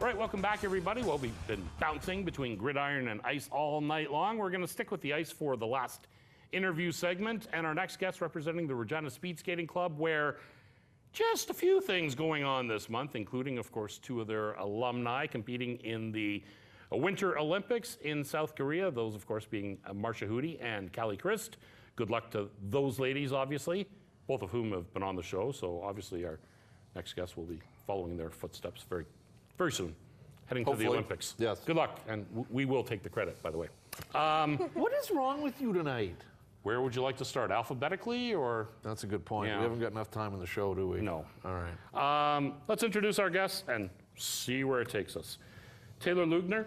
right, welcome back, everybody. Well, we've been bouncing between gridiron and ice all night long. We're going to stick with the ice for the last interview segment, and our next guest representing the Regina Speedskating Club, where just a few things going on this month, including, of course, two of their alumni competing in the Winter Olympics in South Korea. Those, of course, being Marcia Hootie and Callie Christ. Good luck to those ladies, obviously, both of whom have been on the show. So obviously our next guest will be following their footsteps very, very soon, heading Hopefully. to the Olympics. Yes. Good luck, and we will take the credit, by the way. What is wrong with you tonight? Where would you like to start, alphabetically or? That's a good point. Yeah. We haven't got enough time in the show, do we? No. All right. Let's introduce our guests and see where it takes us. Taylor Lugner,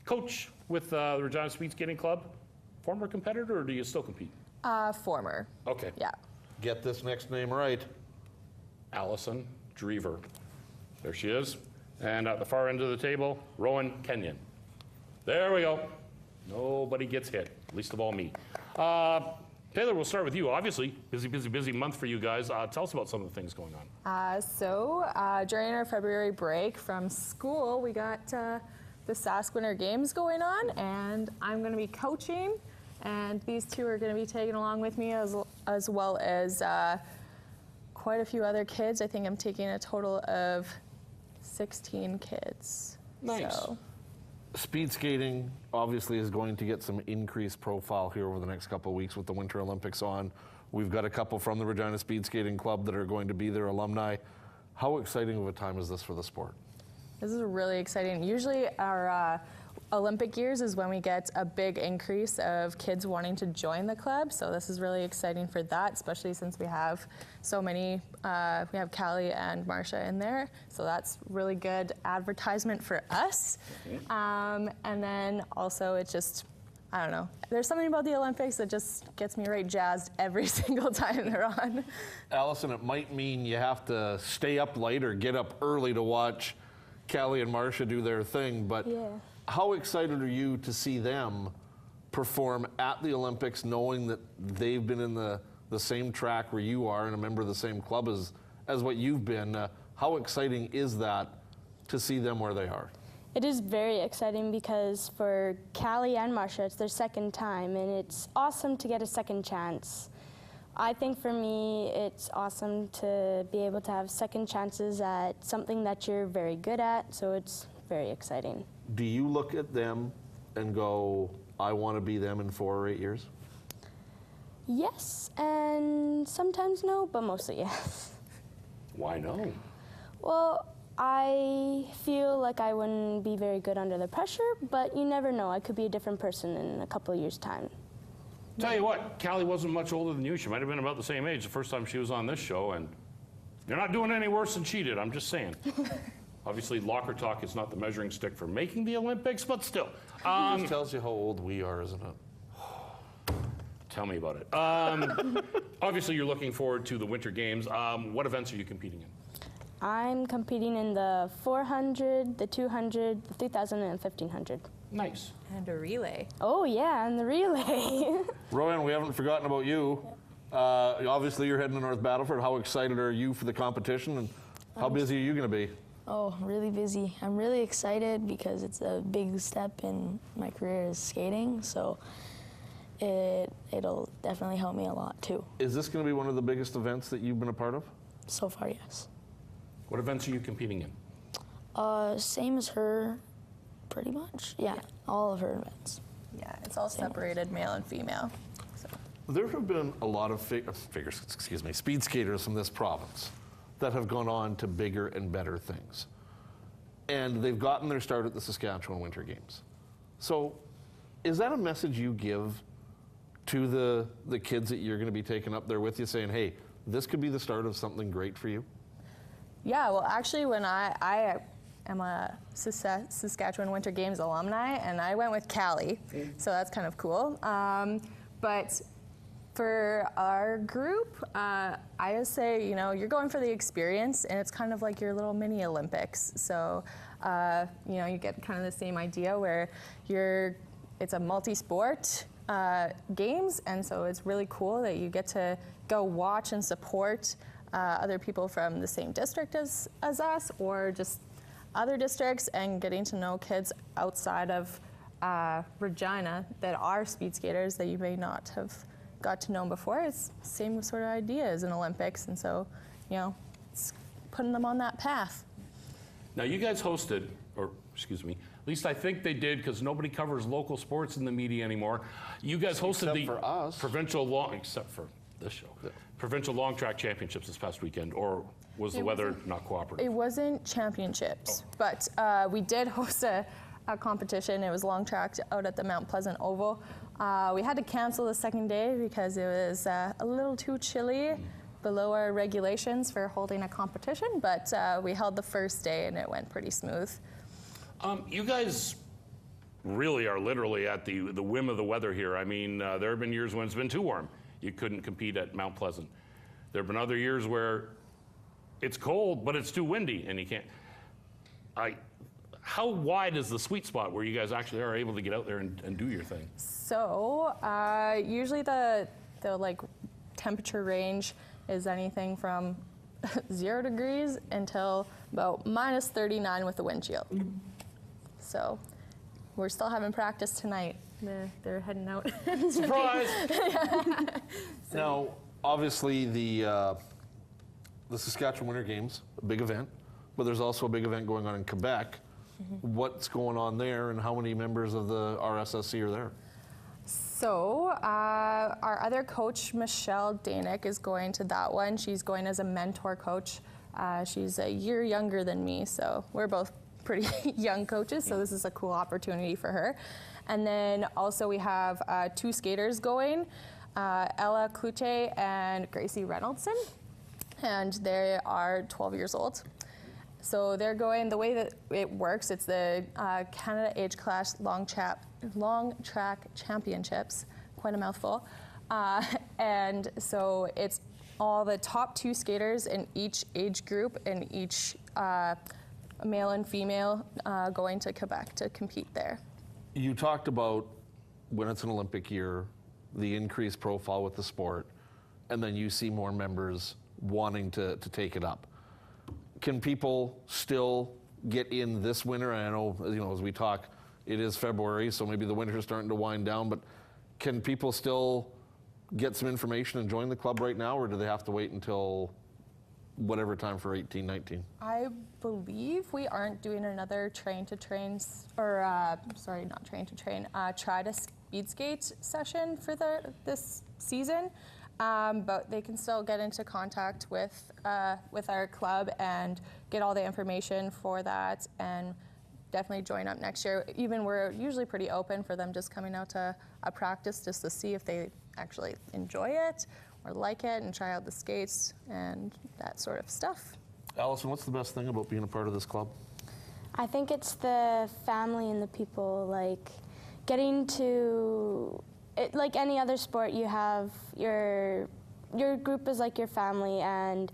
coach with the Regina Speedskating Club. Former competitor, or do you still compete? Former. Okay. Yeah. Get this next name right. Allyson Drever. There she is. And at the far end of the table, Rohan Kenyon. There we go. Nobody gets hit, least of all me. Taylor, we'll start with you. Obviously, busy month for you guys. Tell us about some of the things going on. During our February break from school, we got the Sask Winter Games going on, and I'm going to be coaching, and these two are going to be taking along with me as well as quite a few other kids. I think I'm taking a total of 16 kids. Nice. So. Speed skating obviously is going to get some increased profile here over the next couple of weeks with the Winter Olympics on. We've got a couple from the Regina Speedskating Club that are going to be their alumni. How exciting of a time is this for the sport? This is really exciting. Usually our Olympic years is when we get a big increase of kids wanting to join the club. So this is really exciting for that, especially since we have so many, we have Callie and Marcia in there. So that's really good advertisement for us. And then also it's just, I don't know, there's something about the Olympics that just gets me right jazzed every single time they're on. Allyson, it might mean you have to stay up late or get up early to watch Callie and Marcia do their thing, but Yeah. How excited are you to see them perform at the Olympics, knowing that they've been in the same track where you are and a member of the same club as what you've been? How exciting is that to see them where they are? It is very exciting because for Callie and Marcia, it's their second time, and it's awesome to get a second chance. I think for me, it's awesome to be able to have second chances at something that you're very good at, so it's very exciting. Do you look at them and go, I want to be them in 4 or 8 years? Yes, and sometimes no, but mostly yes. Why no? Well, I feel like I wouldn't be very good under the pressure, but you never know. I could be a different person in a couple of years' time. Tell you what, Callie wasn't much older than you. She might have been about the same age the first time she was on this show, and you're not doing any worse than she did, I'm just saying. Obviously, locker talk is not the measuring stick for making the Olympics, but still. It just tells you how old we are, isn't it? Tell me about it. Obviously, you're looking forward to the Winter Games. What events are you competing in? I'm competing in the 400, the 200, the 3,000, and 1,500. Nice. And a relay. Oh yeah, and the relay. Rohan, we haven't forgotten about you. Obviously, you're heading to North Battleford. How excited are you for the competition, and how busy are you going to be? Oh, really busy. I'm really excited because it's a big step in my career as skating, so it'll definitely help me a lot too. Is this going to be one of the biggest events that you've been a part of? So far, yes. What events are you competing in? Same as her, pretty much. Yeah, all of her events. Yeah, it's all separated, male and female. So. There have been a lot of speed skaters from this province that have gone on to bigger and better things. And they've gotten their start at the Saskatchewan Winter Games. So is that a message you give to the kids that you're going to be taking up there with you, saying, hey, this could be the start of something great for you? Yeah, well, actually, when I am a Saskatchewan Winter Games alumni, and I went with Callie, so that's kind of cool. But for our group, I just say, you know, you're going for the experience, and it's kind of like your little mini Olympics. So, you know, you get kind of the same idea where it's a multi-sport games, and so it's really cool that you get to go watch and support other people from the same district as us, or just other districts and getting to know kids outside of Regina that are speed skaters that you may not have got to know before. It's the same sort of idea as an Olympics, and so, it's putting them on that path. Now, you guys hosted, or excuse me, at least I think they did, because nobody covers local sports in the media anymore. You guys hosted Except for us. except for this show, provincial long track championships this past weekend, or was the weather not cooperative? It wasn't championships, but we did host a competition. It was long track out at the Mount Pleasant Oval. We had to cancel the second day because it was a little too chilly, below our regulations for holding a competition, but we held the first day and it went pretty smooth. You guys really are literally at the whim of the weather here. I mean, there have been years when it's been too warm. You couldn't compete at Mount Pleasant. There have been other years where it's cold, but it's too windy and you can't. How wide is the sweet spot where you guys actually are able to get out there and do your thing? So usually the like temperature range is anything from 0 degrees until about -39 with the wind chill. So we're still having practice tonight. They're heading out. Surprise! Now, obviously, the Saskatchewan Winter Games, a big event, but there's also a big event going on in Quebec. What's going on there, and how many members of the RSSC are there? So our other coach, Michelle Danick, is going to that one. She's going as a mentor coach. She's a year younger than me, so we're both pretty young coaches, so this is a cool opportunity for her. And then also we have 2 skaters going, Ella Clute and Gracie Reynoldson, and they are 12 years old. So they're going, the way that it works, it's the Canada Age Class Long Track Championships, quite a mouthful. And so it's all the top 2 skaters in each age group and each male and female going to Quebec to compete there. You talked about when it's an Olympic year, the increased profile with the sport, and then you see more members wanting to take it up. Can people still get in this winter? And I know, as we talk, it is February, so maybe the winter's starting to wind down, but can people still get some information and join the club right now, or do they have to wait until whatever time for 18-19? I believe we aren't doing another try to speed skate session for this season. But they can still get into contact with our club and get all the information for that, and definitely join up next year. Even we're usually pretty open for them just coming out to a practice just to see if they actually enjoy it or like it and try out the skates and that sort of stuff. Allyson, what's the best thing about being a part of this club? I think it's the family and the people, like getting to, like any other sport, you have your group is like your family, and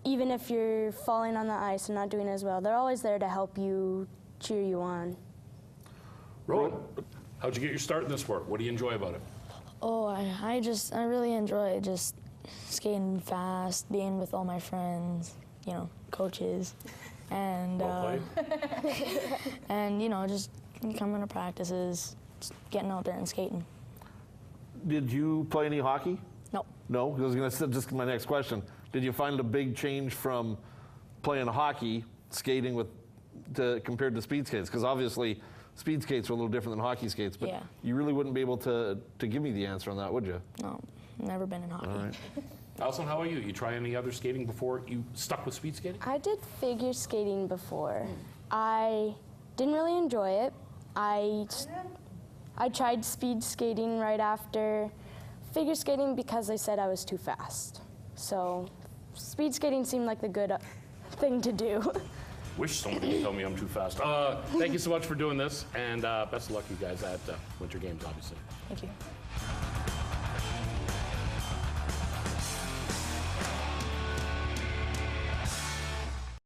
even if you're falling on the ice and not doing as well, they're always there to help you, cheer you on. Rohan, how'd you get your start in this sport? What do you enjoy about it? Oh, I really enjoy just skating fast, being with all my friends, coaches, and Well played. and just coming to practices, just getting out there and skating. Did you play any hockey? No. No? Because I was going to say, just my next question. Did you find a big change from playing hockey, skating compared to speed skates? Because obviously speed skates are a little different than hockey skates, but Yeah. you really wouldn't be able to give me the answer on that, would you? No, never been in hockey. All right. Allyson, how about you? You try any other skating before you stuck with speed skating? I did figure skating before. I didn't really enjoy it. I tried speed skating right after figure skating because they said I was too fast. So speed skating seemed like the good thing to do. Wish somebody would tell me I'm too fast. Thank you so much for doing this, and best of luck, you guys, at Winter Games, obviously. Thank you.